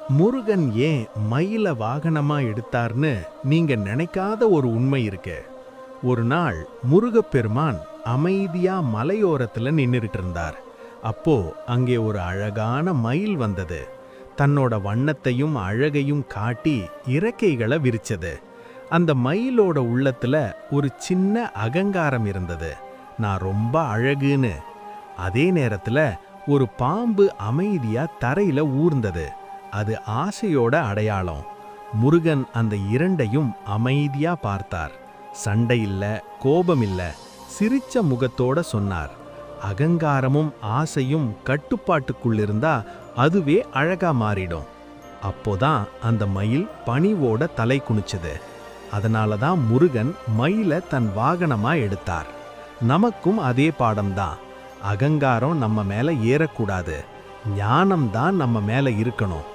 முருகன் ஏன் மயில வாகனமா எடுத்தார்னு நீங்க நினைக்காத ஒரு உண்மை இருக்கு. ஒரு நாள் முருகப்பெருமான் அமைதியா மலையோரத்துல நின்னுட்டு இருந்தார். அப்போ அங்கே ஒரு அழகான மயில் வந்தது. தன்னோட வண்ணத்தையும் அழகையும் காட்டி இறக்கைகளை விரிச்சது. அந்த மயிலோட உள்ளத்துல ஒரு சின்ன அகங்காரம் இருந்தது. நான் ரொம்ப அழகுன்னு. அதே நேரத்துல ஒரு பாம்பு அமைதியா தரையில ஊர்ந்தது. அது ஆசையோட அடையாளம். முருகன் அந்த இரண்டையும் அமைதியா பார்த்தார். சண்டை இல்ல, கோபம் இல்ல, சிரிச்ச முகத்தோட சொன்னார், அகங்காரமும் ஆசையும் கட்டுப்பாட்டுக்குள்ளிருந்தா அதுவே அழகா மாறிடும். அப்போதான் அந்த மயில் பணிவோட தலை குனிச்சது. அதனாலதான் முருகன் மயில தன் வாகனமா எடுத்தார். நமக்கும் அதே பாடம்தான். அகங்காரம் நம்ம மேல ஏறக்கூடாது, ஞானம்தான் நம்ம மேல இருக்கணும்.